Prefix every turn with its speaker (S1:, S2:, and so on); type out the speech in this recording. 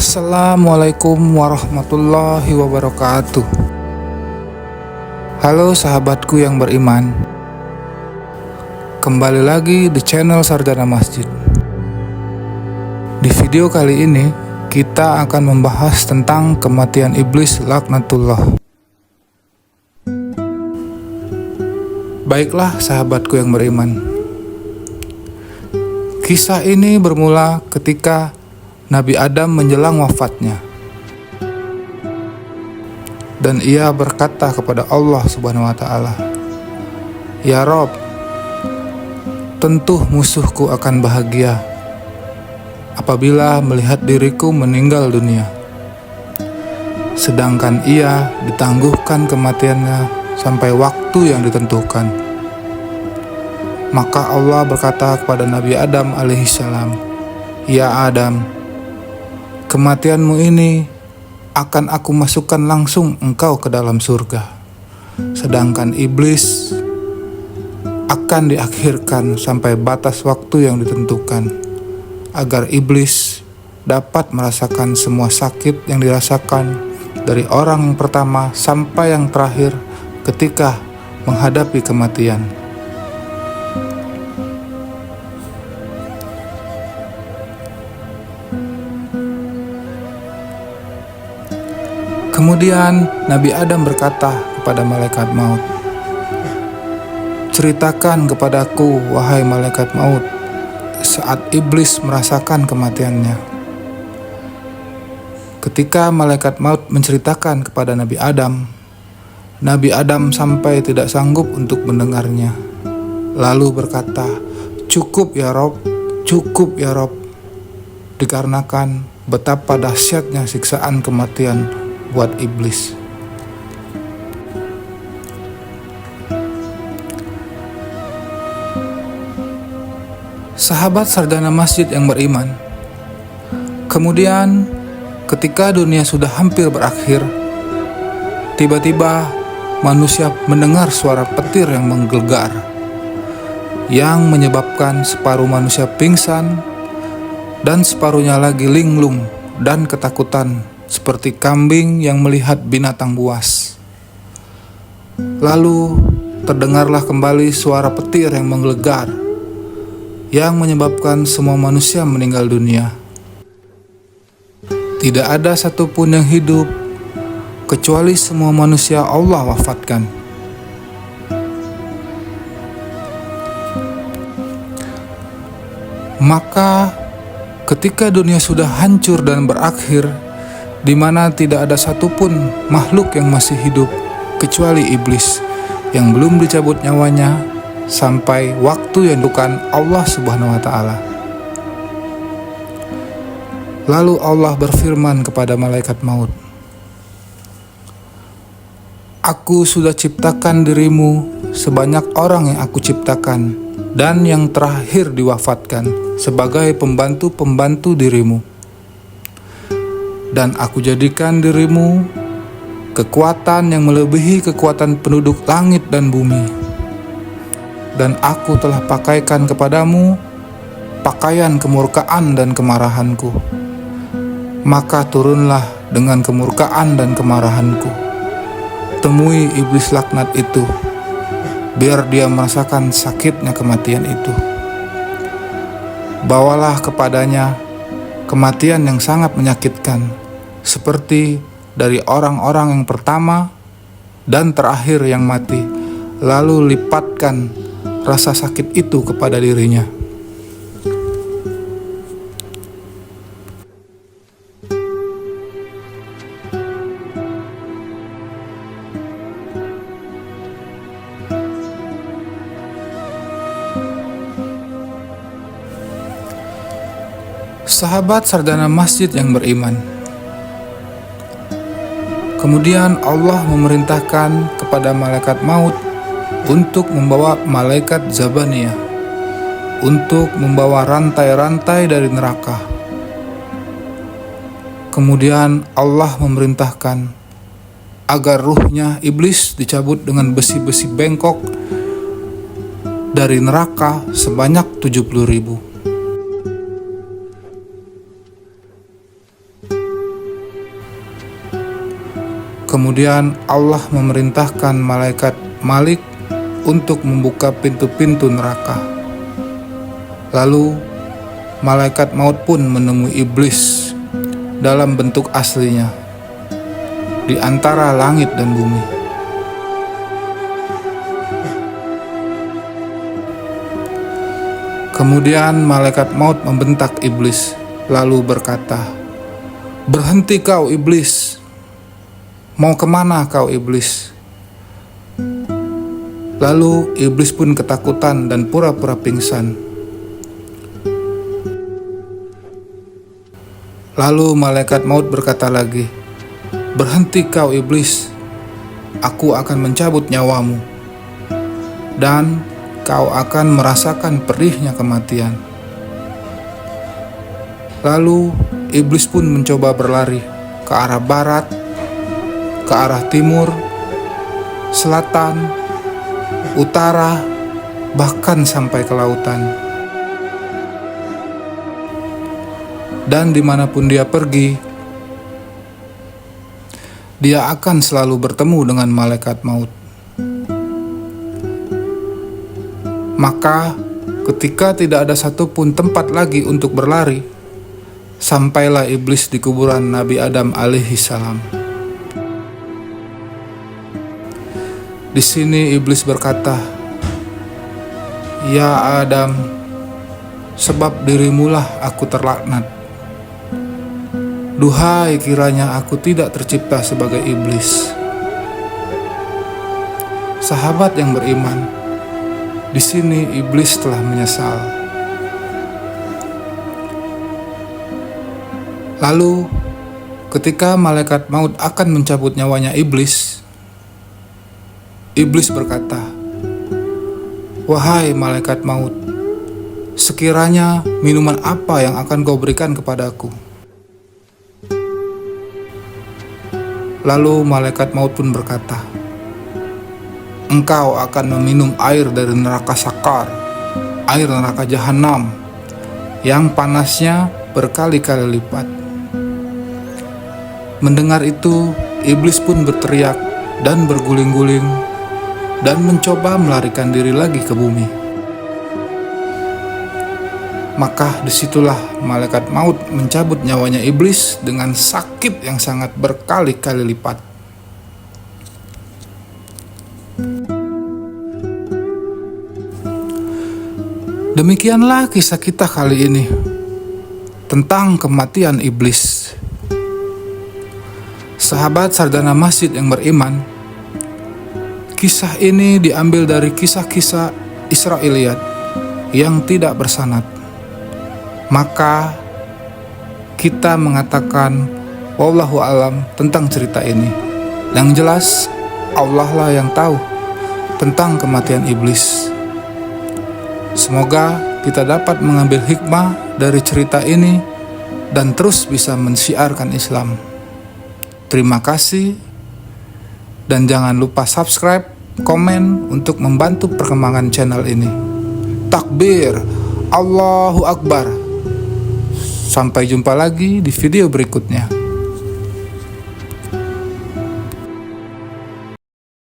S1: Assalamualaikum warahmatullahi wabarakatuh. Halo sahabatku yang beriman, kembali lagi di channel Sarjana Masjid. Di video kali ini kita akan membahas tentang kematian iblis laknatullah. Baiklah sahabatku yang beriman, kisah ini bermula ketika Nabi Adam menjelang wafatnya, dan ia berkata kepada Allah Subhanahu wa Ta'ala, "Ya Rob, tentu musuhku akan bahagia apabila melihat diriku meninggal dunia, sedangkan ia ditangguhkan kematiannya sampai waktu yang ditentukan." Maka Allah berkata kepada Nabi Adam alaihissalam, "Ya Adam, kematianmu ini akan aku masukkan langsung engkau ke dalam surga, sedangkan iblis akan diakhirkan sampai batas waktu yang ditentukan, agar iblis dapat merasakan semua sakit yang dirasakan dari orang yang pertama sampai yang terakhir ketika menghadapi kematian." Kemudian Nabi Adam berkata kepada malaikat maut, "Ceritakan kepadaku, wahai malaikat maut, saat iblis merasakan kematiannya." Ketika malaikat maut menceritakan kepada Nabi Adam sampai tidak sanggup untuk mendengarnya, lalu berkata, "Cukup ya Rob, cukup ya Rob," dikarenakan betapa dahsyatnya siksaan kematian buat iblis. Sahabat Sarjana Masjid yang beriman, kemudian ketika dunia sudah hampir berakhir, tiba-tiba manusia mendengar suara petir yang menggelegar, yang menyebabkan separuh manusia pingsan dan separuhnya lagi linglung dan ketakutan seperti kambing yang melihat binatang buas. Lalu terdengarlah kembali suara petir yang menggelegar, yang menyebabkan semua manusia meninggal dunia. Tidak ada satupun yang hidup, kecuali semua manusia Allah wafatkan. Maka ketika dunia sudah hancur dan berakhir, di mana tidak ada satupun makhluk yang masih hidup kecuali iblis yang belum dicabut nyawanya sampai waktu yang ditentukan Allah Subhanahu wa Ta'ala. Lalu Allah berfirman kepada malaikat maut, "Aku sudah ciptakan dirimu sebanyak orang yang aku ciptakan dan yang terakhir diwafatkan sebagai pembantu-pembantu dirimu. Dan aku jadikan dirimu kekuatan yang melebihi kekuatan penduduk langit dan bumi. Dan aku telah pakaikan kepadamu pakaian kemurkaan dan kemarahanku. Maka turunlah dengan kemurkaan dan kemarahanku. Temui iblis laknat itu, biar dia merasakan sakitnya kematian itu. Bawalah kepadanya kematian yang sangat menyakitkan, seperti dari orang-orang yang pertama dan terakhir yang mati, lalu lipatkan rasa sakit itu kepada dirinya." Sahabat Sarjana Masjid yang beriman, kemudian Allah memerintahkan kepada malaikat maut untuk membawa malaikat Zabaniyah untuk membawa rantai-rantai dari neraka. Kemudian Allah memerintahkan agar ruhnya iblis dicabut dengan besi-besi bengkok dari neraka sebanyak 70.000. Kemudian Allah memerintahkan malaikat Malik untuk membuka pintu-pintu neraka. Lalu malaikat maut pun menemui iblis dalam bentuk aslinya di antara langit dan bumi. Kemudian malaikat maut membentak iblis, lalu berkata, "Berhenti kau iblis! Mau kemana kau iblis?" Lalu iblis pun ketakutan dan pura-pura pingsan. Lalu malaikat maut berkata lagi, "Berhenti kau iblis, aku akan mencabut nyawamu, dan kau akan merasakan perihnya kematian." Lalu iblis pun mencoba berlari ke arah barat, ke arah timur, selatan, utara, bahkan sampai ke lautan. Dan dimanapun dia pergi, dia akan selalu bertemu dengan malaikat maut. Maka ketika tidak ada satupun tempat lagi untuk berlari, sampailah iblis di kuburan Nabi Adam alaihi salam. Di sini iblis berkata, "Ya Adam, sebab dirimulah aku terlaknat. Duhai kiranya aku tidak tercipta sebagai iblis." Sahabat yang beriman, di sini iblis telah menyesal. Lalu, ketika malaikat maut akan mencabut nyawanya iblis berkata, "Wahai malaikat maut, sekiranya minuman apa yang akan kau berikan kepadaku?" Lalu malaikat maut pun berkata, "Engkau akan meminum air dari neraka Sakar, air neraka Jahanam, yang panasnya berkali-kali lipat." Mendengar itu, iblis pun berteriak dan berguling-guling dan mencoba melarikan diri lagi ke bumi. Maka disitulah malaikat maut mencabut nyawanya iblis dengan sakit yang sangat berkali-kali lipat. Demikianlah kisah kita kali ini tentang kematian iblis. Sahabat sarjana masjid yang beriman, kisah ini diambil dari kisah-kisah Israiliyat yang tidak bersanad. Maka kita mengatakan wallahu alam tentang cerita ini. Yang jelas Allah lah yang tahu tentang kematian iblis. Semoga kita dapat mengambil hikmah dari cerita ini dan terus bisa mensiarkan Islam. Terima kasih, dan jangan lupa subscribe, komen untuk membantu perkembangan channel ini. Takbir, Allahu Akbar. Sampai jumpa lagi di video berikutnya.